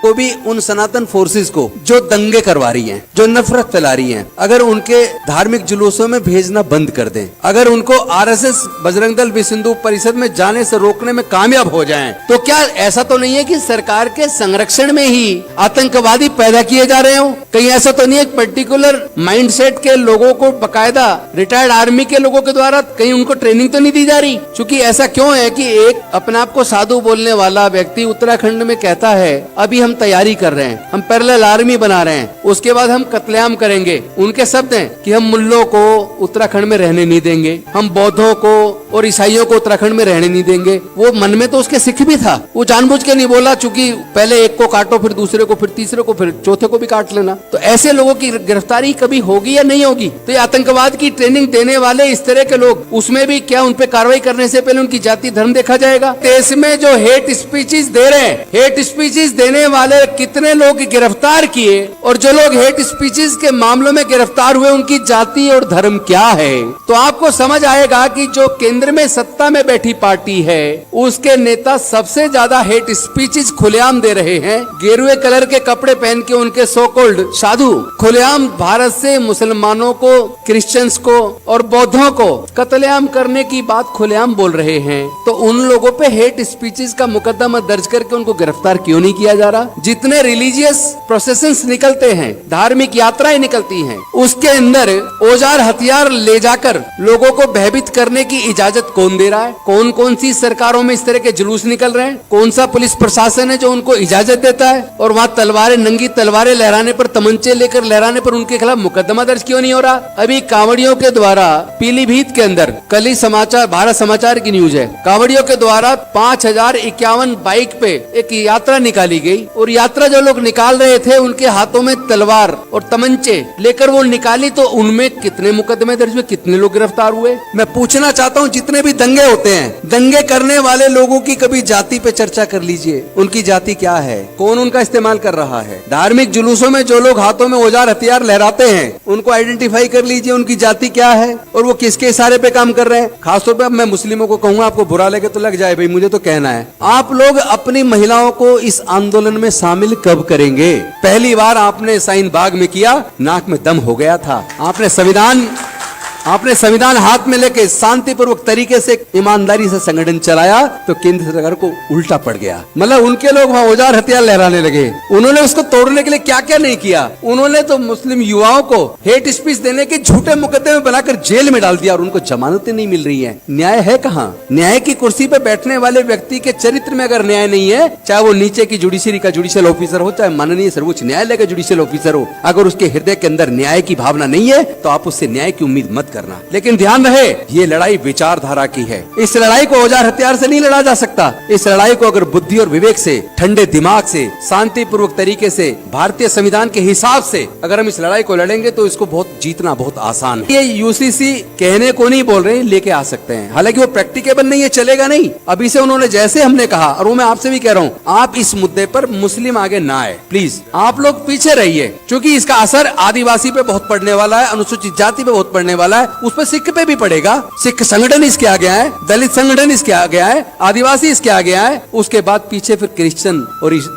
को भी उन सनातन फोर्सेस को जो दंगे करवा रही हैं, जो नफरत फैला रही हैं, अगर उनके धार्मिक जुलूसों में भेजना बंद कर दें, अगर उनको आरएसएस, बजरंग दल, विश्व हिंदू परिषद में जाने से रोकने में कामयाब हो जाएं, तो क्या ऐसा तो नहीं है कि सरकार के संरक्षण में ही आतंकवादी पैदा किए जा रहे हो? कहीं ऐसा तो नहीं है पर्टिकुलर माइंडसेट के लोगों को बकायदा रिटायर्ड आर्मी के लोगों के द्वारा कहीं उनको ट्रेनिंग तो नहीं दी जा रही? क्योंकि ऐसा क्यों है कि एक अपने आप को साधु बोलने वाला व्यक्ति उत्तराखंड में कहता है अभी हम तैयारी कर रहे हैं, हम पैरेलल आर्मी बना रहे हैं, उसके बाद हम कत्लेआम करेंगे। उनके शब्द हैं कि हम मुल्लों को उत्तराखंड में रहने नहीं देंगे, हम बौद्धों को और ईसाइयों को उत्तराखंड में रहने नहीं देंगे। वो मन में तो उसके सिख भी था, वो जानबूझ के नहीं बोला, चूंकि पहले एक को काटो, फिर दूसरे को, फिर तीसरे को, फिर चौथे को भी काट लेना। तो ऐसे लोगों की गिरफ्तारी कभी होगी या नहीं होगी? तो ये आतंकवाद की ट्रेनिंग देने वाले इस तरह के लोग, उसमें भी क्या उन पे कार्रवाई करने से पहले उनकी जाति धर्म देखा जाएगा? देश में जो हेट स्पीचेस दे रहे हैं, हेट स्पीचेस देने वाले कितने लोग गिरफ्तार किए, और जो लोग हेट स्पीचेस के मामलों में गिरफ्तार हुए उनकी जाति और धर्म क्या है? तो आपको समझ आएगा कि जो केंद्र में सत्ता में बैठी पार्टी है उसके नेता सबसे ज्यादा हेट स्पीचेस खुलेआम दे रहे हैं। गेरुए कलर के कपड़े पहन के उनके सो कॉल्ड साधु खुलेआम भारत से मुसलमानों को, क्रिश्चियंस को और बौद्धों को कत्लेआम करने की बात खुलेआम बोल रहे हैं। तो उन लोगों पे हेट स्पीचेस का मुकदमा दर्ज करके उनको गिरफ्तार क्यों नहीं किया जा रहा? जितने रिलीजियस प्रोसेशंस निकलते हैं, धार्मिक यात्राएं निकलती हैं, उसके अंदर औजार हथियार ले जाकर लोगों को भयभीत करने की इजाजत कौन दे रहा है? कौन कौन सी सरकारों में इस तरह के जुलूस निकल रहे हैं? कौन सा पुलिस प्रशासन है जो उनको इजाजत देता है? और वहाँ तलवारें, नंगी तलवारें लहराने पर, तमंचे लेकर लहराने पर उनके खिलाफ मुकदमा दर्ज क्यों नहीं हो रहा? अभी कांवड़ियों के द्वारा पीलीभीत के अंदर, कल ही समाचार, भारत समाचार की न्यूज है, कांवड़ियों के द्वारा 5051 बाइक पे एक यात्रा निकाली गई, और यात्रा जो लोग निकाल रहे थे उनके हाथों में तलवार और तमंचे लेकर वो निकाली, तो उनमें कितने मुकदमे दर्ज हुए, कितने लोग गिरफ्तार हुए? मैं पूछना चाहता हूँ, जितने भी दंगे होते हैं, दंगे करने वाले लोगों की कभी जाति पे चर्चा कर लीजिए, उनकी जाति क्या है, कौन उनका इस्तेमाल कर रहा है? धार्मिक जुलूसों में जो लोग हाथों में औजार हथियार लहराते हैं उनको आइडेंटिफाई कर लीजिए, उनकी जाति क्या है और वो किसके इशारे पे काम कर रहे हैं। खासतौर पे मैं मुस्लिमों को कहूंगा, आपको बुरा लगे तो लग जाए भाई, मुझे तो कहना है, आप लोग अपनी महिलाओं को इस आंदोलन में शामिल कब करेंगे? पहली बार आपने शाहीन बाग में किया, नाक में दम हो गया था। आपने संविधान हाथ में लेके शांतिपूर्वक तरीके से ईमानदारी से संगठन चलाया, तो केंद्र सरकार को उल्टा पड़ गया। मतलब उनके लोग वहाँ औजार हथियार लहराने लगे। उन्होंने उसको तोड़ने के लिए क्या क्या नहीं किया। उन्होंने तो मुस्लिम युवाओं को हेट स्पीच देने के झूठे मुकदमे बनाकर जेल में डाल दिया, और उनको जमानतें नहीं मिल रही है। न्याय है कहाँ? न्याय की कुर्सी पे बैठने वाले व्यक्ति के चरित्र में अगर न्याय नहीं है, चाहे वो नीचे की जुडिशरी का जुडिशियल ऑफिसर हो, चाहे माननीय सर्वोच्च न्यायालय का जुडिशियल ऑफिसर हो, अगर उसके हृदय के अंदर न्याय की भावना नहीं है तो आप उससे न्याय की उम्मीद मत करना। लेकिन ध्यान रहे, ये लड़ाई विचारधारा की है। इस लड़ाई को औजार हथियार से नहीं लड़ा जा सकता। इस लड़ाई को अगर बुद्धि और विवेक से, ठंडे दिमाग से, शांतिपूर्वक तरीके से, भारतीय संविधान के हिसाब से अगर हम इस लड़ाई को लड़ेंगे तो इसको जीतना बहुत आसान है। ये यूसीसी कहने को नहीं बोल रहे, लेके आ सकते हैं, हालांकि वो प्रैक्टिकेबल नहीं है, चलेगा नहीं। अभी से उन्होंने जैसे हमने कहा, और वो मैं आपसे भी कह रहा हूँ, आप इस मुद्दे पर मुस्लिम आगे ना आए, प्लीज आप लोग पीछे रहिए, क्योंकि इसका असर आदिवासी पे बहुत पड़ने वाला है, अनुसूचित जाति पे बहुत पड़ने वाला है, उस पर सिख पे भी पड़ेगा। सिख संगठन इसके आगे आए, दलित संगठन इसके आगे आए, आदिवासी इसके आगे आए, उसके बाद पीछे फिर क्रिश्चियन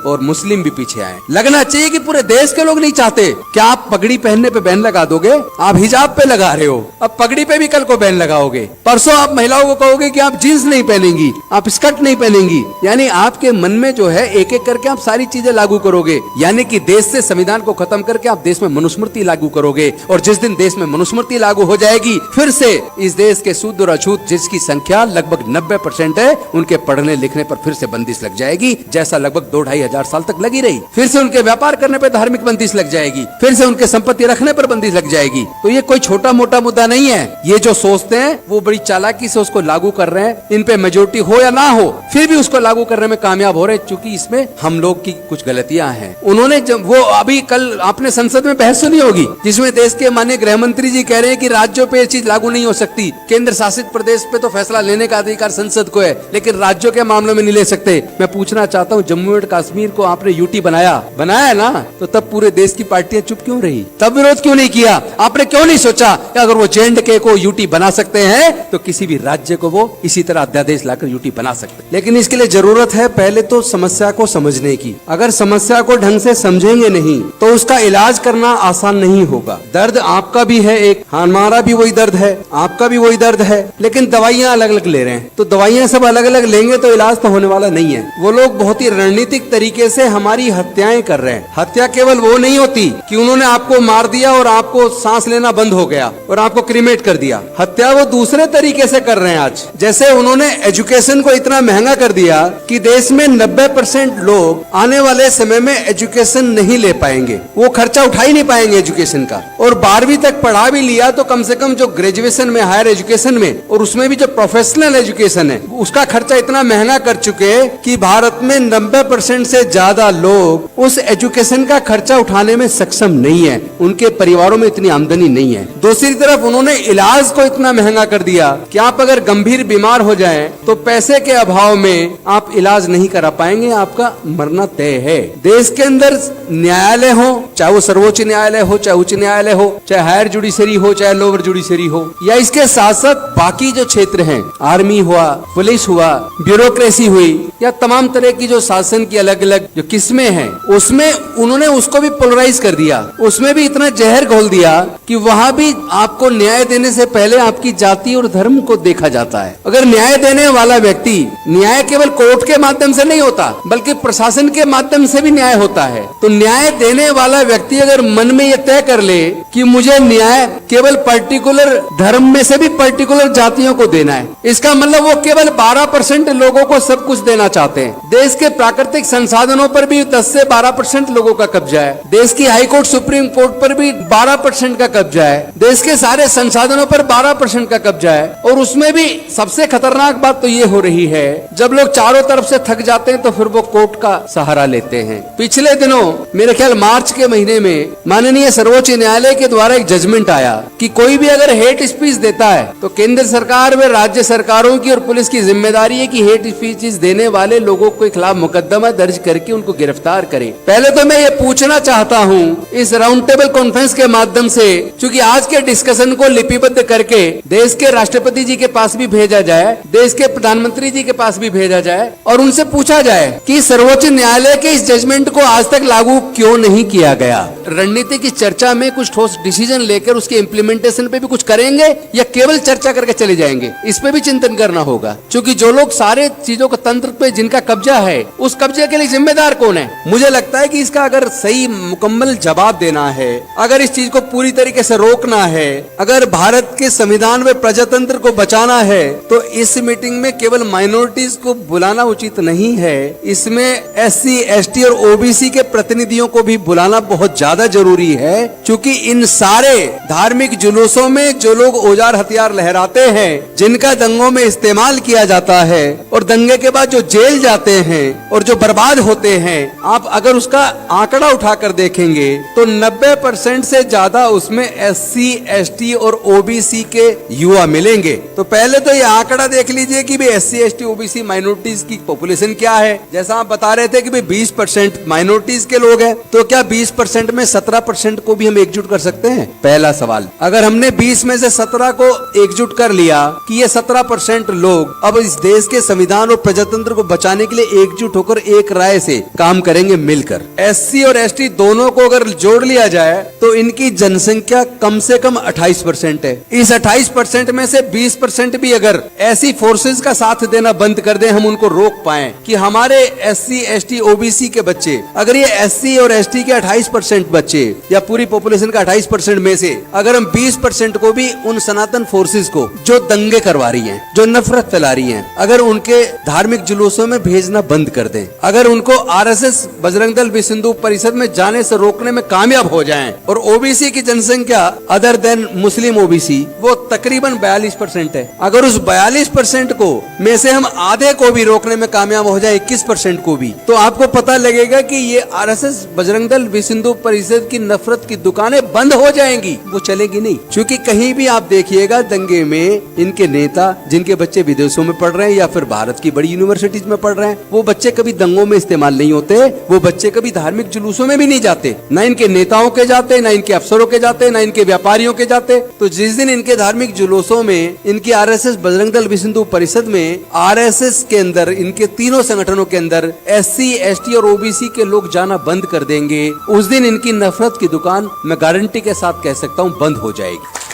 और मुस्लिम भी पीछे आए। लगना चाहिए कि पूरे देश के लोग नहीं चाहते। क्या आप पगड़ी पहनने पे बैन लगा दोगे? आप हिजाब पे लगा रहे हो, अब पगड़ी पे भी कल को बैन लगाओगे। परसों आप महिलाओं को कहोगे कि आप जींस नहीं पहनेंगी, आप स्कर्ट नहीं पहनेंगी। यानी आपके मन में जो है एक एक करके आप सारी चीजें लागू करोगे, यानी कि देश से संविधान को खत्म करके आप देश में मनुस्मृति लागू करोगे। और जिस दिन देश में मनुस्मृति लागू हो जाएगी, फिर से इस देश के शुद्ध और अछूत जिसकी संख्या लगभग 90% है, उनके पढ़ने लिखने पर फिर से बंदिश लग जाएगी, जैसा लगभग 2-2.5 हजार साल तक लगी रही। फिर से उनके व्यापार करने पर धार्मिक बंदिश लग जाएगी, फिर से उनके संपत्ति रखने पर बंदिश लग जाएगी। तो ये कोई छोटा मोटा मुद्दा नहीं है। ये जो सोचते हैं वो बड़ी चालाकी से उसको लागू कर रहे हैं। इन पे मेजोरिटी हो या ना हो, फिर भी उसको लागू करने में कामयाब हो रहे, क्योंकि इसमें हम लोग की कुछ गलतियां हैं। उन्होंने जब वो अभी कल आपने संसद में बहस सुनी होगी, जिसमें देश के माननीय गृह मंत्री जी कह रहे हैं कि राज्यों राज्यों पे ये चीज लागू नहीं हो सकती। केंद्र शासित प्रदेश पे तो फैसला लेने का अधिकार संसद को है, लेकिन राज्यों के मामलों में नहीं ले सकते। मैं पूछना चाहता हूँ, जम्मू एंड कश्मीर को आपने यूटी बनाया है ना, तो तब पूरे देश की पार्टियां चुप क्यों रही? तब विरोध क्यों नहीं किया? आपने क्यों नहीं सोचा कि अगर वो J&K को यूटी बना सकते हैं तो किसी भी राज्य को वो इसी तरह अध्यादेश लाकर यूटी बना सकते। लेकिन इसके लिए जरूरत है पहले तो समस्या को समझने की। अगर समस्या को ढंग से समझेंगे नहीं तो उसका इलाज करना आसान नहीं होगा। दर्द आपका भी है, एक हमारा भी वही दर्द है, आपका भी वही दर्द है, लेकिन दवाइयां अलग अलग ले रहे हैं। तो दवाइयां सब अलग अलग लेंगे तो इलाज तो होने वाला नहीं है। वो लोग बहुत ही रणनीतिक तरीके से हमारी हत्याएं कर रहे हैं। हत्या केवल वो नहीं होती कि उन्होंने आपको मार दिया और आपको सांस लेना बंद हो गया और आपको क्रीमेट कर दिया। हत्या वो दूसरे तरीके से कर रहे हैं आज। जैसे उन्होंने एजुकेशन को इतना महंगा कर दिया कि देश में 90% लोग आने वाले समय में एजुकेशन नहीं ले पाएंगे, वो खर्चा उठा ही नहीं पाएंगे एजुकेशन का। और 12वीं तक पढ़ा भी लिया तो कम से कम जो ग्रेजुएशन में, हायर एजुकेशन में, और उसमें भी जो प्रोफेशनल एजुकेशन है, उसका खर्चा इतना महंगा कर चुके कि भारत में 90% से ज्यादा लोग उस एजुकेशन का खर्चा उठाने में सक्षम नहीं है। उनके परिवारों में इतनी आमदनी नहीं है। दूसरी तरफ उन्होंने इलाज को इतना महंगा कर दिया कि आप अगर गंभीर बीमार हो जाएं तो पैसे के अभाव में आप इलाज नहीं करा पाएंगे, आपका मरना तय है। देश के अंदर न्यायालय हो, चाहे वो सर्वोच्च न्यायालय हो, चाहे उच्च न्यायालय हो, चाहे हायर जुडिशरी हो, चाहे लोअर जुडिशरी हो, या इसके साथ साथ बाकी जो क्षेत्र हैं, आर्मी हुआ, पुलिस हुआ, ब्यूरोक्रेसी हुई, या तमाम तरह की जो शासन की अलग अलग जो किस्में हैं, उसमें उन्होंने उसको भी पोलराइज कर दिया। उसमें भी इतना जहर घोल दिया कि वहां भी आपको न्याय देने से पहले आपकी जाति और धर्म को देखा जाता है। अगर न्याय देने वाला व्यक्ति, न्याय केवल कोर्ट के माध्यम से नहीं होता बल्कि प्रशासन के माध्यम से भी न्याय होता है, तो न्याय देने वाला व्यक्ति अगर मन में यह तय कर ले कि मुझे न्याय केवल पर्टिकुलर धर्म में से भी पर्टिकुलर जातियों को देना है, इसका मतलब वो केवल 12% लोगों को सब कुछ देना चाहते हैं। देश के प्राकृतिक संसाधनों पर भी 10 से 12% लोगों का कब्जा है। देश की हाई कोर्ट, सुप्रीम कोर्ट पर भी 12% का कब्जा है। देश के सारे संसाधनों पर 12% का कब्जा है। और उसमें भी सबसे खतरनाक बात तो ये हो रही है, जब लोग चारों तरफ से थक जाते हैं तो फिर वो कोर्ट का सहारा लेते हैं। पिछले दिनों मेरे ख्याल मार्च के महीने में माननीय सर्वोच्च न्यायालय के द्वारा एक जजमेंट आया कि कोई भी अगर हेट स्पीच देता है तो केंद्र सरकार व राज्य सरकारों की और पुलिस की जिम्मेदारी है कि हेट स्पीच देने वाले लोगों के खिलाफ मुकदमा दर्ज करके उनको गिरफ्तार करे। पहले तो मैं ये पूछना चाहता हूँ इस राउंड टेबल कॉन्फ्रेंस के माध्यम से, क्योंकि आज के डिस्कशन को लिपिबद्ध करके देश के राष्ट्रपति जी के पास भी भेजा जाए, देश के प्रधानमंत्री जी के पास भी भेजा जाए और उनसे पूछा जाए कि सर्वोच्च न्यायालय के इस जजमेंट को आज तक लागू क्यों नहीं किया गया। रणनीति की चर्चा में कुछ ठोस डिसीजन लेकर उसके इम्प्लीमेंटेशन पे भी कुछ करेंगे या केवल चर्चा करके चले जाएंगे, इस पे भी चिंतन करना होगा। क्योंकि जो लोग सारे चीजों का तंत्र पे जिनका कब्जा है, उस कब्जे के लिए जिम्मेदार कौन है? मुझे लगता है कि इसका अगर सही मुकम्मल जवाब देना है, अगर इस चीज को पूरी तरीके से रोकना है, अगर भारत के संविधान व प्रजातंत्र को बचाना है, तो इस मीटिंग में केवल माइनॉरिटीज को बुलाना उचित नहीं है। इसमें SC, ST और OBC के प्रतिनिधियों को भी बुलाना बहुत ज्यादा जरूरी है, क्योंकि इन सारे धार्मिक जुलूसों में जो लोग औजार हथियार लहराते हैं, जिनका दंगों में इस्तेमाल किया जाता है और दंगे के बाद जो जेल जाते हैं और जो बर्बाद होते हैं, आप अगर उसका आंकड़ा उठाकर देखेंगे तो 90% से ज्यादा उसमें SC, ST और OBC के युवा मिलेंगे। तो पहले तो ये आंकड़ा देख लीजिए कि भाई SC, ST, OBC माइनॉरिटीज की पॉपुलेशन क्या है। जैसा आप बता रहे थे कि भाई 20% माइनॉरिटीज के लोग हैं, तो क्या 20% में 17% को भी हम एकजुट कर सकते हैं? पहला सवाल। अगर हमने 20 में से 17 को एकजुट कर लिया कि ये 17% लोग अब इस देश के संविधान और प्रजातंत्र को बचाने के लिए एकजुट होकर एक राय से काम करेंगे मिलकर। SC और ST दोनों को अगर जोड़ लिया जाए तो इनकी जनसंख्या कम से कम 28% है। इस 28% में से 20% भी अगर ऐसी फोर्सेस का साथ देना बंद कर दें, हम उनको रोक पाएं कि हमारे SC, ST, OBC के बच्चे, अगर ये SC और ST के 28% बच्चे या पूरी पॉपुलेशन का 28% में से अगर हम 20% को भी उन सनातन फोर्सेस को जो दंगे करवा रही हैं, जो नफरत फैला रही हैं, अगर उनके धार्मिक जुलूसों में भेजना बंद कर दें, अगर उनको RSS, बजरंग दल, विश्व हिंदू परिषद में जाने से रोकने में कामयाब हो जाएं, और OBC की जनसंख्या अदर देन मुस्लिम OBC वो तकरीबन 42% है, अगर उस 42% को में से हम आधे को भी रोकने में कामयाब हो जाए, 21% को भी, तो आपको पता लगेगा कि ये RSS, बजरंग दल, विश्व हिंदू परिषद की नफरत की दुकानें बंद हो जाएंगी, वो चलेगी नहीं। क्योंकि क्योंकि कहीं भी आप देखिएगा दंगे में इनके नेता जिनके बच्चे विदेशों में पढ़ रहे हैं या फिर भारत की बड़ी यूनिवर्सिटीज में पढ़ रहे हैं, वो बच्चे कभी दंगों में इस्तेमाल नहीं होते, वो बच्चे कभी धार्मिक जुलूसों में भी नहीं जाते, ना इनके नेताओं के जाते, ना इनके अफसरों के जाते, ना इनके व्यापारियों के जाते। तो जिस दिन इनके धार्मिक जुलूसों में, इनकी आरएसएस बजरंग दल विश्व हिंदू परिषद में, आरएसएस के अंदर, इनके तीनों संगठनों के अंदर एससी, एसटी और ओबीसी के लोग जाना बंद कर देंगे, उस दिन इनकी नफरत की दुकान मैं गारंटी के साथ कह सकता हूं बंद हो जाएगी।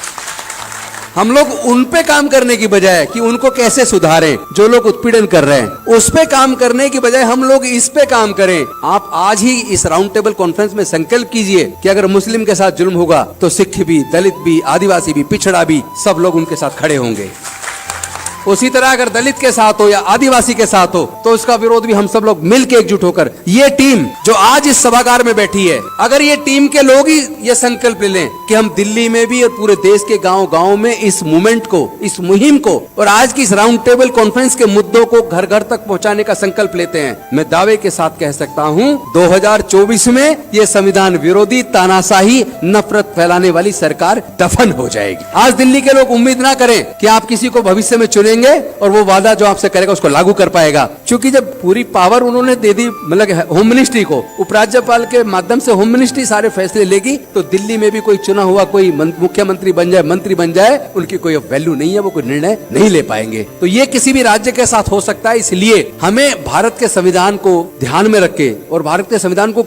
हम लोग उन पे काम करने की बजाय कि उनको कैसे सुधारें, जो लोग उत्पीड़न कर रहे हैं, उस पे काम करने की बजाय हम लोग इस पे काम करें। आप आज ही इस राउंड टेबल कॉन्फ्रेंस में संकल्प कीजिए कि अगर मुस्लिम के साथ जुल्म होगा तो सिख भी, दलित भी, आदिवासी भी, पिछड़ा भी, सब लोग उनके साथ खड़े होंगे। उसी तरह अगर दलित के साथ हो या आदिवासी के साथ हो तो उसका विरोध भी हम सब लोग मिलकर एकजुट होकर, ये टीम जो आज इस सभागार में बैठी है, अगर ये टीम के लोग ही ये संकल्प ले लें कि हम दिल्ली में भी और पूरे देश के गांव-गांव में इस मूवमेंट को, इस मुहिम को और आज की इस राउंड टेबल कॉन्फ्रेंस के मुद्दों को घर घर तक पहुंचाने का संकल्प लेते हैं, मैं दावे के साथ कह सकता हूं 2024 में ये संविधान विरोधी, तानाशाही, नफरत फैलाने वाली सरकार दफन हो जाएगी। आज दिल्ली के लोग उम्मीद ना करें कि आप किसी को भविष्य में चुनेंगे और वो वादा जो आपसे करेगा उसको लागू कर पाएगा, क्योंकि जब पूरी पावर उन्होंने दे दी, मतलब होम मिनिस्ट्री को, उपराज्यपाल के माध्यम से होम मिनिस्ट्री सारे फैसले लेगी, तो दिल्ली में भी कोई चुना हुआ कोई मुख्यमंत्री बन जाए, मंत्री बन जाए, उनकी कोई वैल्यू नहीं है, वो कोई निर्णय नहीं ले पाएंगे। तो ये किसी भी राज्य के साथ हो सकता है, इसलिए हमें भारत के संविधान को ध्यान में रख के और भारत के संविधान को